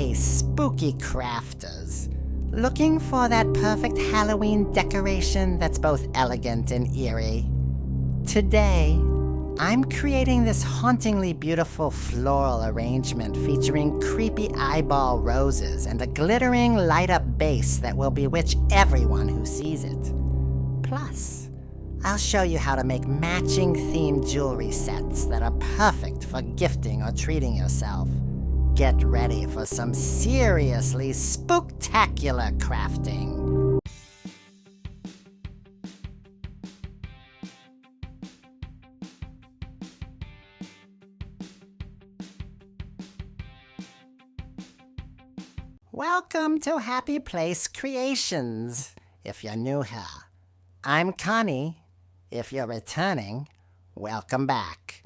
Hey, spooky crafters. Looking for that perfect Halloween decoration that's both elegant and eerie? Today, I'm creating this hauntingly beautiful floral arrangement featuring creepy eyeball roses and a glittering light-up base that will bewitch everyone who sees it. Plus, I'll show you how to make matching themed jewelry sets that are perfect for gifting or treating yourself. Get ready for some seriously spooktacular crafting. Welcome to Happy Place Creations, if you're new here. I'm Connie. If you're returning, welcome back.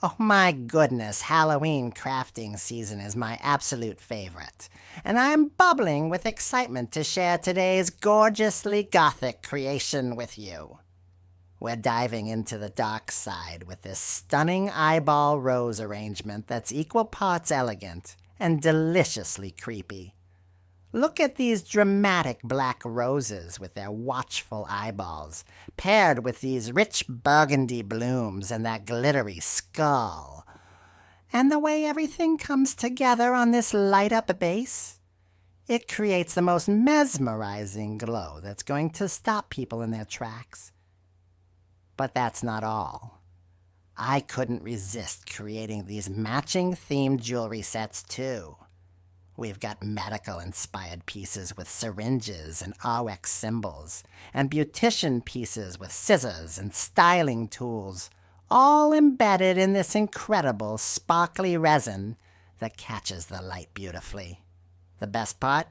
Oh my goodness, Halloween crafting season is my absolute favorite, and I'm bubbling with excitement to share today's gorgeously gothic creation with you. We're diving into the dark side with this stunning eyeball rose arrangement that's equal parts elegant and deliciously creepy. Look at these dramatic black roses with their watchful eyeballs, paired with these rich burgundy blooms and that glittery skull. And the way everything comes together on this light-up base, it creates the most mesmerizing glow that's going to stop people in their tracks. But that's not all. I couldn't resist creating these matching themed jewelry sets too. We've got medical-inspired pieces with syringes and RX symbols, and beautician pieces with scissors and styling tools, all embedded in this incredible sparkly resin that catches the light beautifully. The best part?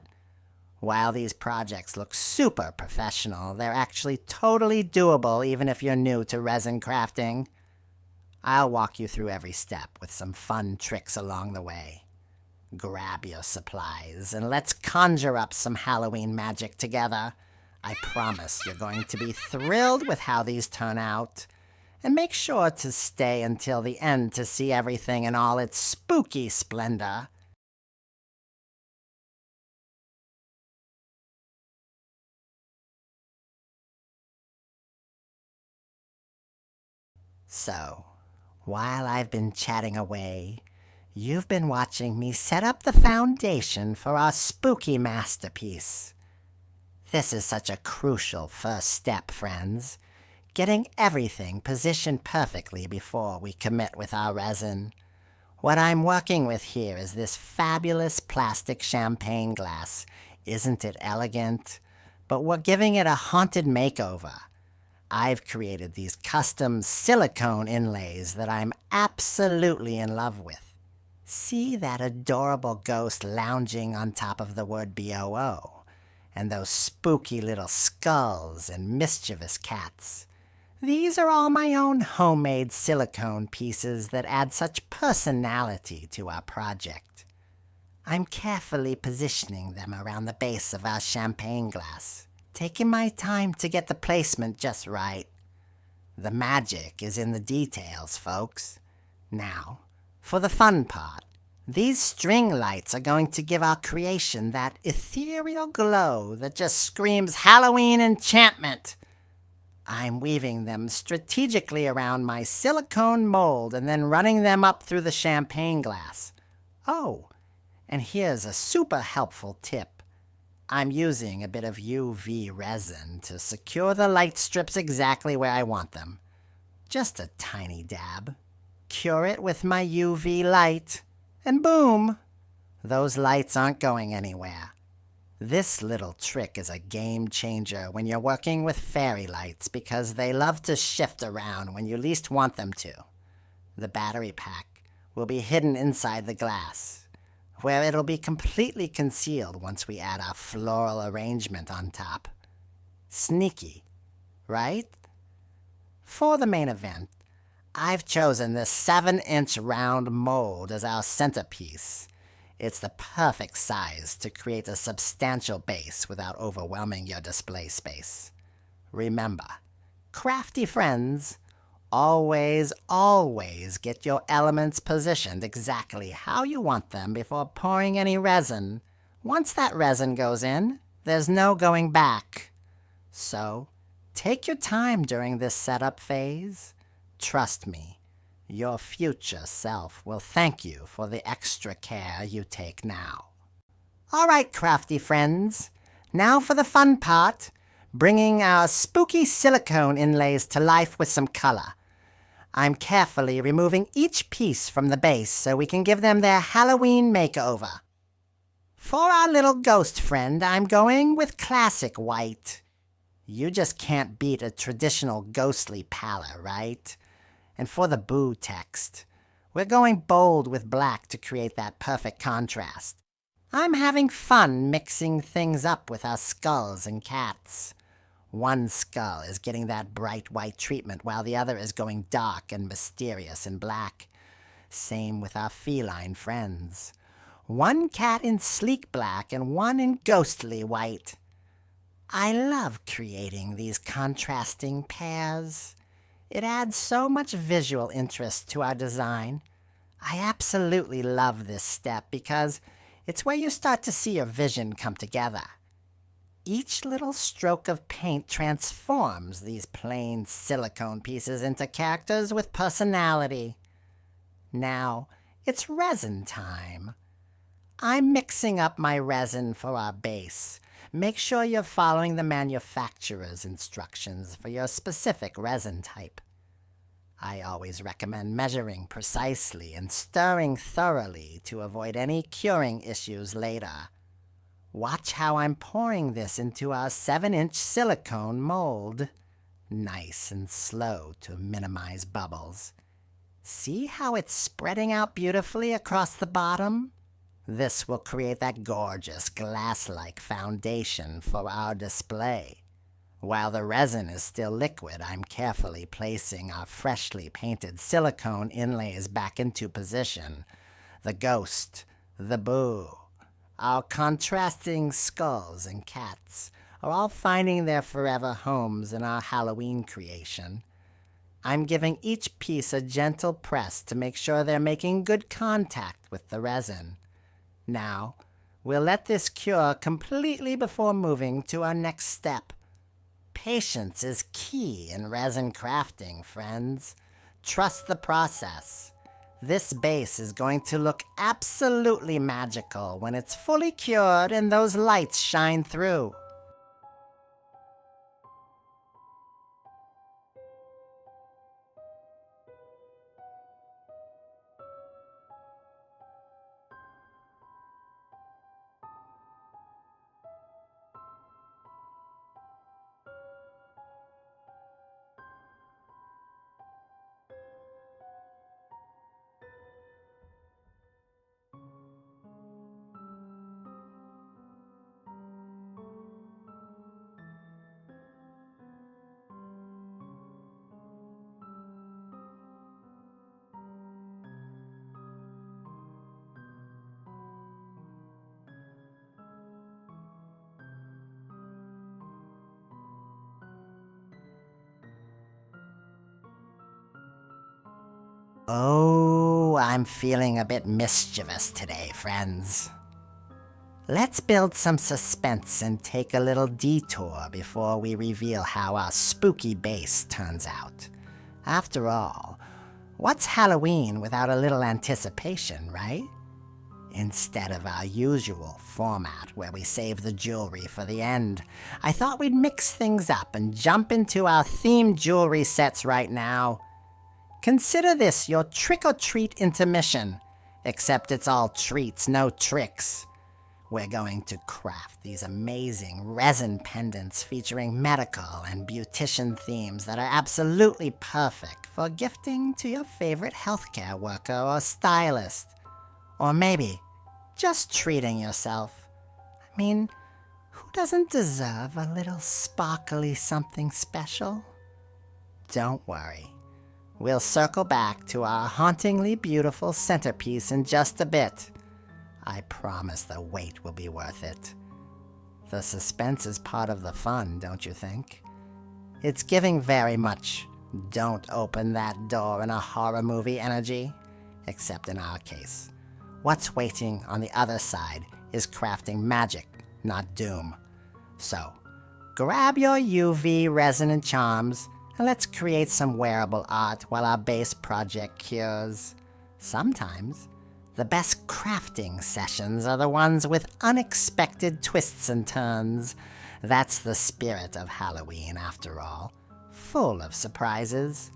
While these projects look super professional, they're actually totally doable even if you're new to resin crafting. I'll walk you through every step with some fun tricks along the way. Grab your supplies and let's conjure up some Halloween magic together. I promise you're going to be thrilled with how these turn out. And make sure to stay until the end to see everything in all its spooky splendor. So, while I've been chatting away, you've been watching me set up the foundation for our spooky masterpiece. This is such a crucial first step, friends. Getting everything positioned perfectly before we commit with our resin. What I'm working with here is this fabulous plastic champagne glass. Isn't it elegant? But we're giving it a haunted makeover. I've created these custom silicone inlays that I'm absolutely in love with. See that adorable ghost lounging on top of the word BOO, and those spooky little skulls and mischievous cats. These are all my own homemade silicone pieces that add such personality to our project. I'm carefully positioning them around the base of our champagne glass, taking my time to get the placement just right. The magic is in the details, folks. Now, for the fun part, these string lights are going to give our creation that ethereal glow that just screams Halloween enchantment. I'm weaving them strategically around my silicone mold and then running them up through the champagne glass. Oh, and here's a super helpful tip. I'm using a bit of UV resin to secure the light strips exactly where I want them. Just a tiny dab. Cure it with my UV light, and boom! Those lights aren't going anywhere. This little trick is a game changer when you're working with fairy lights because they love to shift around when you least want them to. The battery pack will be hidden inside the glass, where it'll be completely concealed once we add our floral arrangement on top. Sneaky, right? For the main event, I've chosen this 7-inch round mold as our centerpiece. It's the perfect size to create a substantial base without overwhelming your display space. Remember, crafty friends, Always, always get your elements positioned exactly how you want them before pouring any resin. Once that resin goes in, there's no going back. So, take your time during this setup phase. Trust me, your future self will thank you for the extra care you take now. All right, crafty friends, now for the fun part, bringing our spooky silicone inlays to life with some color. I'm carefully removing each piece from the base so we can give them their Halloween makeover. For our little ghost friend, I'm going with classic white. You just can't beat a traditional ghostly pallor, right? And for the boo text, we're going bold with black to create that perfect contrast. I'm having fun mixing things up with our skulls and cats. One skull is getting that bright white treatment while the other is going dark and mysterious in black. Same with our feline friends. One cat in sleek black and one in ghostly white. I love creating these contrasting pairs. It adds so much visual interest to our design. I absolutely love this step because it's where you start to see your vision come together. Each little stroke of paint transforms these plain silicone pieces into characters with personality. Now, it's resin time. I'm mixing up my resin for our base. Make sure you're following the manufacturer's instructions for your specific resin type. I always recommend measuring precisely and stirring thoroughly to avoid any curing issues later. Watch how I'm pouring this into our 7-inch silicone mold. Nice and slow to minimize bubbles. See how it's spreading out beautifully across the bottom? This will create that gorgeous glass-like foundation for our display. While the resin is still liquid, I'm carefully placing our freshly painted silicone inlays back into position. The ghost, the boo, our contrasting skulls and cats are all finding their forever homes in our Halloween creation. I'm giving each piece a gentle press to make sure they're making good contact with the resin. Now, we'll let this cure completely before moving to our next step. Patience is key in resin crafting, friends. Trust the process. This base is going to look absolutely magical when it's fully cured and those lights shine through. Oh, I'm feeling a bit mischievous today, friends. Let's build some suspense and take a little detour before we reveal how our spooky base turns out. After all, what's Halloween without a little anticipation, right? Instead of our usual format where we save the jewelry for the end, I thought we'd mix things up and jump into our themed jewelry sets right now. Consider this your trick-or-treat intermission, except it's all treats, no tricks. We're going to craft these amazing resin pendants featuring medical and beautician themes that are absolutely perfect for gifting to your favorite healthcare worker or stylist. Or maybe just treating yourself. I mean, who doesn't deserve a little sparkly something special? Don't worry. We'll circle back to our hauntingly beautiful centerpiece in just a bit. I promise the wait will be worth it. The suspense is part of the fun, don't you think? It's giving very much Don't open that door in a horror movie energy, except in our case. What's waiting on the other side is crafting magic, not doom. So, grab your UV resin and charms, and let's create some wearable art while our base project cures. Sometimes, the best crafting sessions are the ones with unexpected twists and turns. That's the spirit of Halloween, after all. Full of surprises.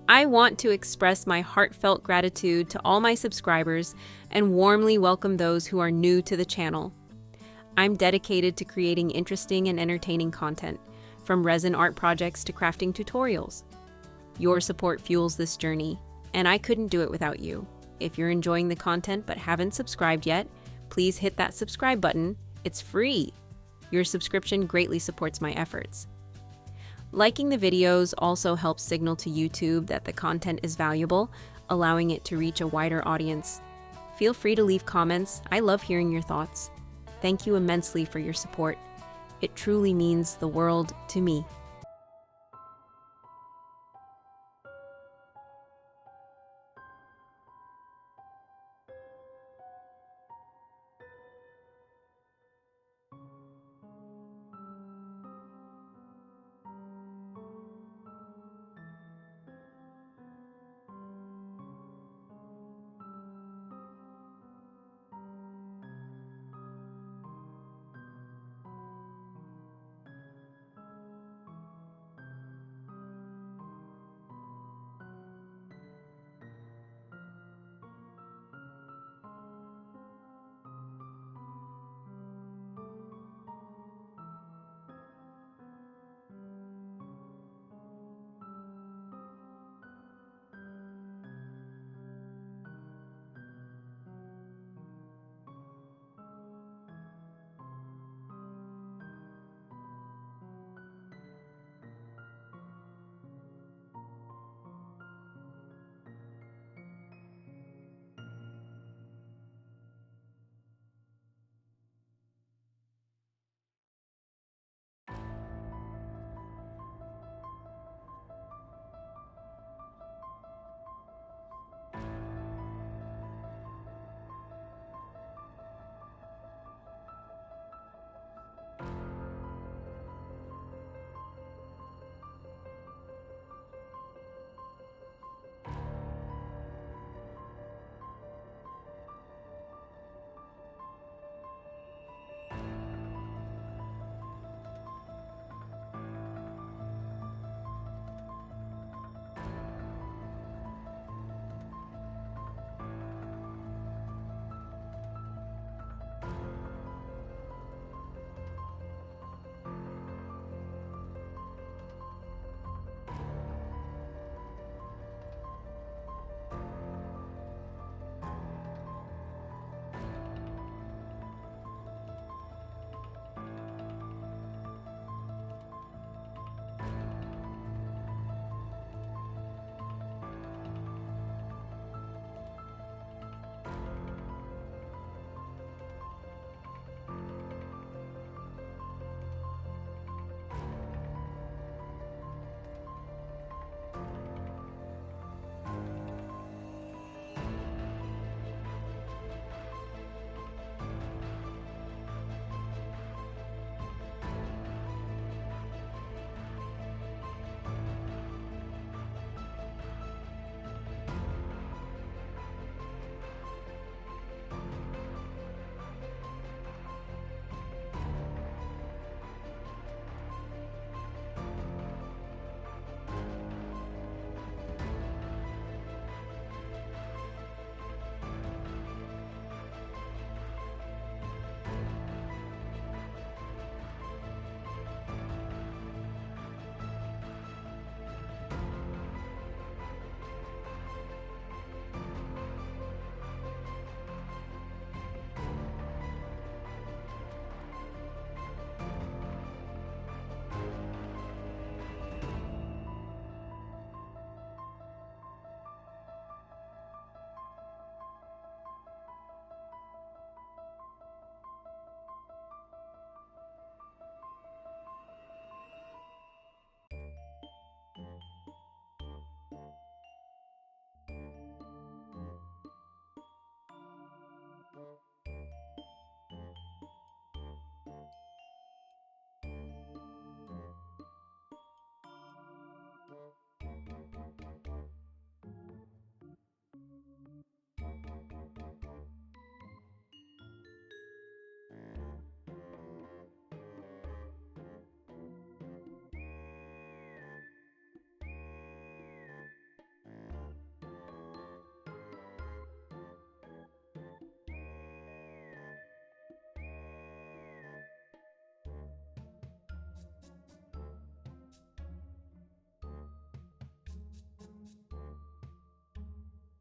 I want to express my heartfelt gratitude to all my subscribers and warmly welcome those who are new to the channel. I'm dedicated to creating interesting and entertaining content, from resin art projects to crafting tutorials. Your support fuels this journey, and I couldn't do it without you. If you're enjoying the content but haven't subscribed yet, please hit that subscribe button. It's free. Your subscription greatly supports my efforts. Liking the videos also helps signal to YouTube that the content is valuable, allowing it to reach a wider audience. Feel free to leave comments. I love hearing your thoughts. Thank you immensely for your support. It truly means the world to me.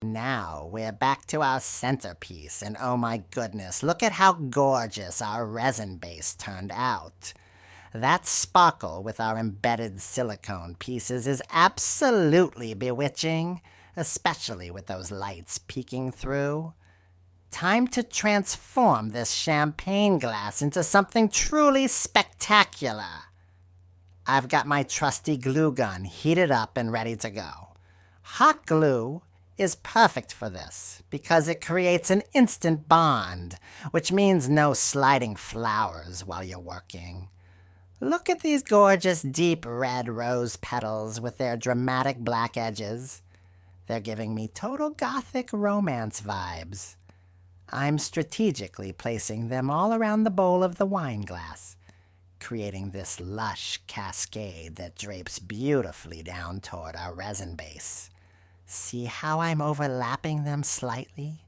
Now we're back to our centerpiece, and oh my goodness, look at how gorgeous our resin base turned out. That sparkle with our embedded silicone pieces is absolutely bewitching, especially with those lights peeking through. Time to transform this champagne glass into something truly spectacular. I've got my trusty glue gun heated up and ready to go. Hot glue is perfect for this because it creates an instant bond, which means no sliding flowers while you're working. Look at these gorgeous deep red rose petals with their dramatic black edges. They're giving me total gothic romance vibes. I'm strategically placing them all around the bowl of the wine glass, creating this lush cascade that drapes beautifully down toward our resin base. See how I'm overlapping them slightly?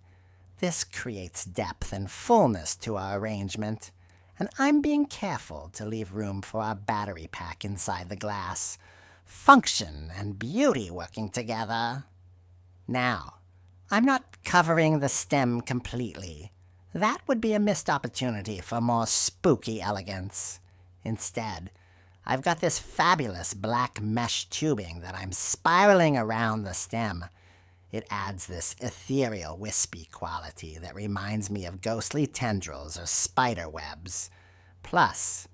This creates depth and fullness to our arrangement, and I'm being careful to leave room for our battery pack inside the glass. Function and beauty working together. Now, I'm not covering the stem completely. That would be a missed opportunity for more spooky elegance. Instead, I've got this fabulous black mesh tubing that I'm spiraling around the stem. It adds this ethereal, wispy quality that reminds me of ghostly tendrils or spider webs. Plus,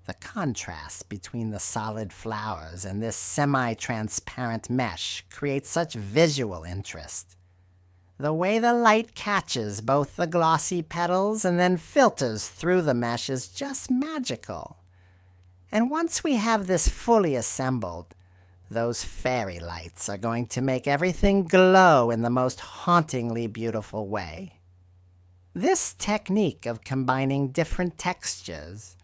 the contrast between the solid flowers and this semi-transparent mesh creates such visual interest. The way the light catches both the glossy petals and then filters through the mesh is just magical. And once we have this fully assembled, those fairy lights are going to make everything glow in the most hauntingly beautiful way. This technique of combining different textures,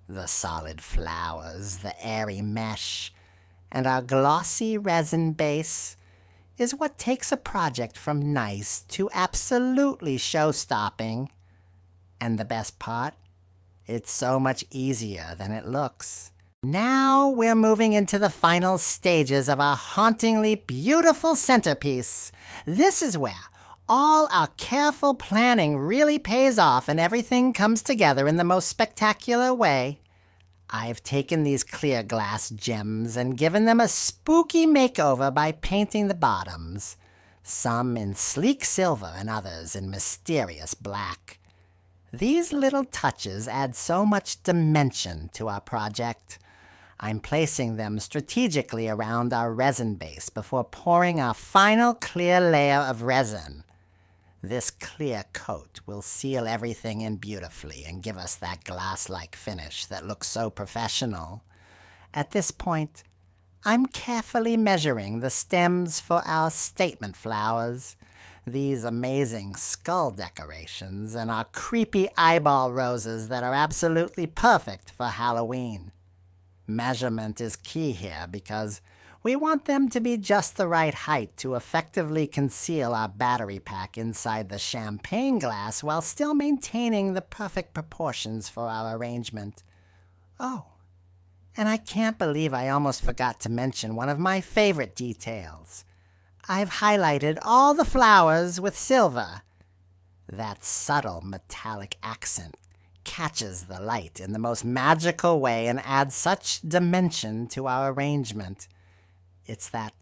the solid flowers, the airy mesh, and our glossy resin base, is what takes a project from nice to absolutely show-stopping. And the best part? It's so much easier than it looks. Now we're moving into the final stages of our hauntingly beautiful centerpiece. This is where all our careful planning really pays off and everything comes together in the most spectacular way. I've taken these clear glass gems and given them a spooky makeover by painting the bottoms, some in sleek silver and others in mysterious black. These little touches add so much dimension to our project. I'm placing them strategically around our resin base before pouring our final clear layer of resin. This clear coat will seal everything in beautifully and give us that glass-like finish that looks so professional. At this point, I'm carefully measuring the stems for our statement flowers, these amazing skull decorations, and our creepy eyeball roses that are absolutely perfect for Halloween. Measurement is key here because we want them to be just the right height to effectively conceal our battery pack inside the champagne glass while still maintaining the perfect proportions for our arrangement. Oh, and I can't believe I almost forgot to mention one of my favorite details. I've highlighted all the flowers with silver. That subtle metallic accent catches the light in the most magical way and adds such dimension to our arrangement. It's that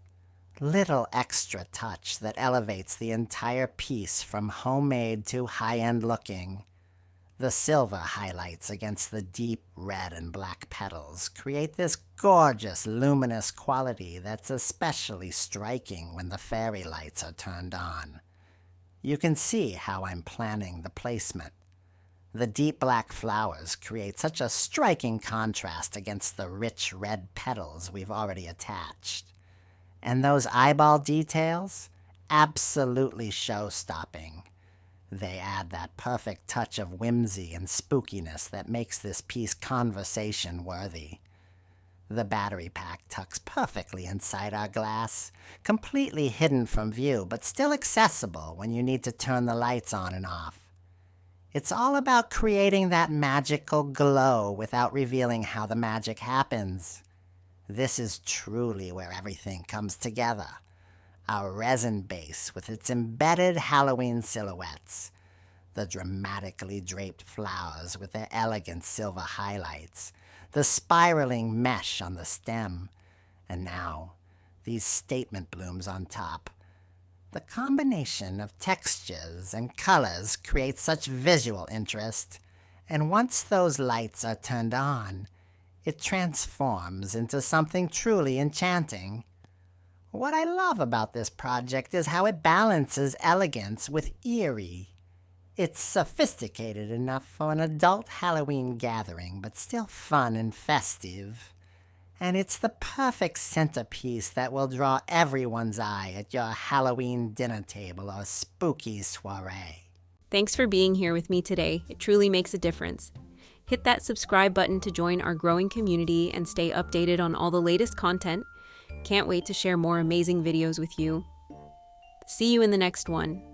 little extra touch that elevates the entire piece from homemade to high-end looking. The silver highlights against the deep red and black petals create this gorgeous luminous quality that's especially striking when the fairy lights are turned on. You can see how I'm planning the placement. The deep black flowers create such a striking contrast against the rich red petals we've already attached. And those eyeball details? Absolutely show-stopping. They add that perfect touch of whimsy and spookiness that makes this piece conversation-worthy. The battery pack tucks perfectly inside our glass, completely hidden from view, but still accessible when you need to turn the lights on and off. It's all about creating that magical glow without revealing how the magic happens. This is truly where everything comes together. a resin base with its embedded Halloween silhouettes, the dramatically draped flowers with their elegant silver highlights, the spiraling mesh on the stem, and now these statement blooms on top. The combination of textures and colors creates such visual interest, and once those lights are turned on, it transforms into something truly enchanting. What I love about this project is how it balances elegance with eerie. It's sophisticated enough for an adult Halloween gathering, but still fun and festive. And it's the perfect centerpiece that will draw everyone's eye at your Halloween dinner table or spooky soiree. Thanks for being here with me today. It truly makes a difference. Hit that subscribe button to join our growing community and stay updated on all the latest content. Can't wait to share more amazing videos with you. See you in the next one.